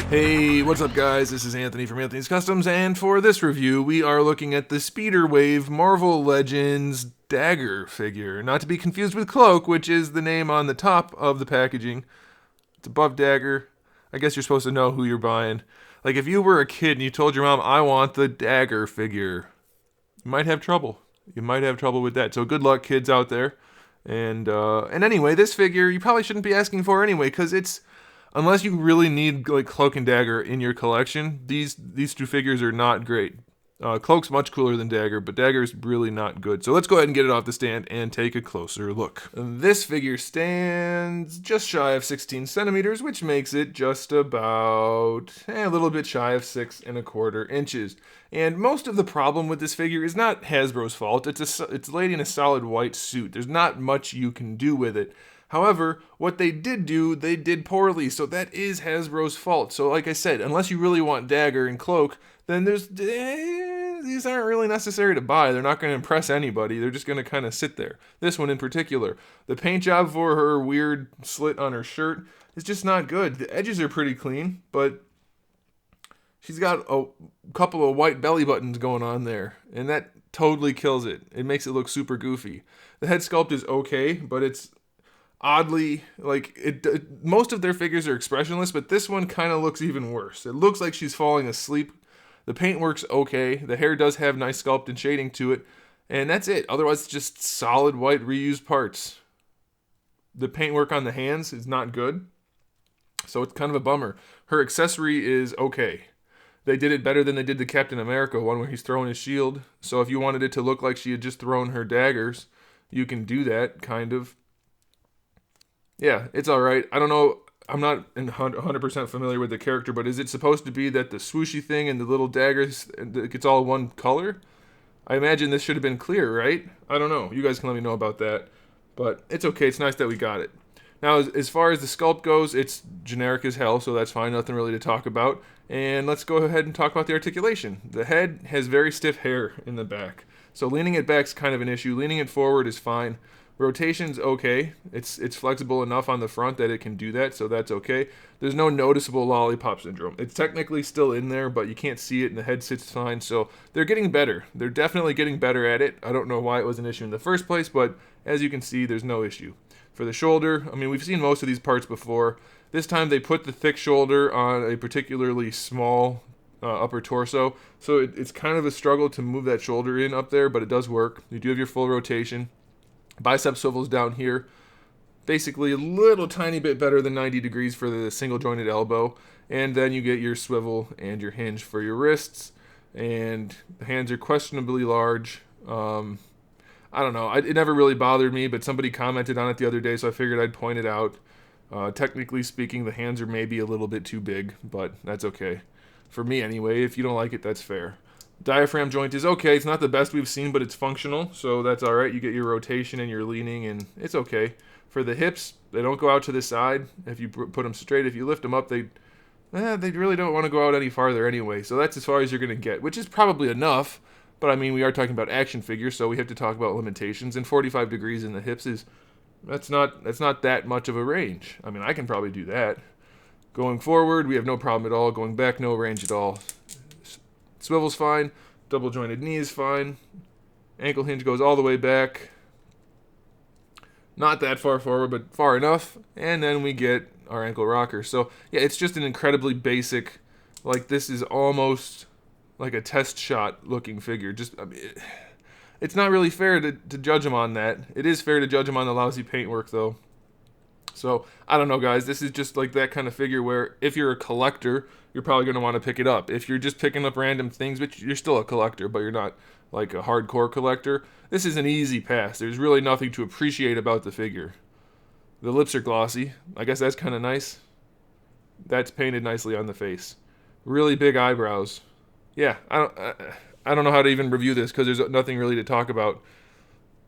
Hey, what's up guys? This is Anthony from Anthony's Customs, and for this review, we are looking at the Speeder Wave Marvel Legends Dagger figure. Not to be confused with Cloak, which is the name on the top of the packaging. It's above Dagger. I guess you're supposed to know who you're buying. Like if you were a kid and you told your mom, I want the Dagger figure, you might have trouble. You might have trouble with that. So good luck, kids out there. And anyway, this figure you probably shouldn't be asking for anyway, because it's, unless you really need like Cloak and Dagger in your collection, these two figures are not great. Cloak's much cooler than Dagger, but Dagger's really not good. So let's go ahead and get it off the stand and take a closer look. This figure stands just shy of 16 centimeters, which makes it just about a little bit shy of 6¼ inches. And most of the problem with this figure is not Hasbro's fault. It's laid in a solid white suit. There's not much you can do with it. However, what they did do, they did poorly, so that is Hasbro's fault. So like I said, unless you really want Dagger and Cloak, then these aren't really necessary to buy. They're not going to impress anybody. They're just going to kind of sit there. This one in particular. The paint job for her weird slit on her shirt is just not good. The edges are pretty clean, but she's got a couple of white belly buttons going on there, and that totally kills it. It makes it look super goofy. The head sculpt is okay, but it's oddly, most of their figures are expressionless, but this one kind of looks even worse. It looks like she's falling asleep. The paint works okay. The hair does have nice sculpt and shading to it, and that's it. Otherwise, it's just solid white reused parts. The paintwork on the hands is not good, so it's kind of a bummer. Her accessory is okay. They did it better than they did the Captain America one where he's throwing his shield. So if you wanted it to look like she had just thrown her daggers, you can do that, kind of. Yeah, it's alright. I don't know, I'm not 100% familiar with the character, but is it supposed to be that the swooshy thing and the little daggers, it's all one color? I imagine this should have been clear, right? I don't know. You guys can let me know about that. But it's okay. It's nice that we got it. Now, as far as the sculpt goes, it's generic as hell, so that's fine. Nothing really to talk about. And let's go ahead and talk about the articulation. The head has very stiff hair in the back. So leaning it back is kind of an issue. Leaning it forward is fine. Rotation's okay. It's flexible enough on the front that it can do that, so that's okay. There's no noticeable lollipop syndrome. It's technically still in there, but you can't see it, and the head sits fine, so they're getting better. They're definitely getting better at it. I don't know why it was an issue in the first place, but as you can see, there's no issue. For the shoulder, I mean, we've seen most of these parts before. This time they put the thick shoulder on a particularly small upper torso, so it's kind of a struggle to move that shoulder in up there, but it does work. You do have your full rotation. Bicep swivels down here, basically a little tiny bit better than 90 degrees for the single jointed elbow, and then you get your swivel and your hinge for your wrists, and the hands are questionably large. I don't know, it never really bothered me, but somebody commented on it the other day, so I figured I'd point it out. Technically speaking, the hands are maybe a little bit too big, but that's okay. For me anyway. If you don't like it, that's fair. Diaphragm joint is okay. It's not the best we've seen, but it's functional, so that's all right. You get your rotation and your leaning, and it's okay. For the hips, they don't go out to the side if you put them straight. If you lift them up, they really don't want to go out any farther anyway, so that's as far as you're going to get, which is probably enough, but I mean, we are talking about action figures, so we have to talk about limitations, and 45 degrees in the hips that's not that much of a range. I mean, I can probably do that. Going forward, we have no problem at all. Going back, no range at all. Swivel's fine, double jointed knee is fine, ankle hinge goes all the way back, not that far forward, but far enough, and then we get our ankle rocker. So yeah, it's just an incredibly basic, like this is almost like a test shot looking figure. I mean, it's not really fair to judge them on that. It is fair to judge them on the lousy paintwork though. So, I don't know guys, this is just like that kind of figure where if you're a collector, you're probably going to want to pick it up. If you're just picking up random things, which you're still a collector, but you're not like a hardcore collector, this is an easy pass. There's really nothing to appreciate about the figure. The lips are glossy. I guess that's kind of nice. That's painted nicely on the face. Really big eyebrows. Yeah, I don't know how to even review this because there's nothing really to talk about.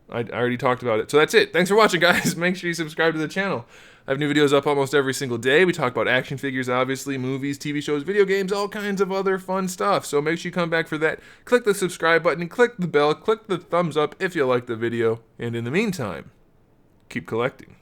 I already talked about it. So that's it. Thanks for watching, guys. Make sure you subscribe to the channel. I have new videos up almost every single day. We talk about action figures, obviously, movies, TV shows, video games, all kinds of other fun stuff. So make sure you come back for that. Click the subscribe button, click the bell, click the thumbs up if you like the video. And in the meantime, keep collecting.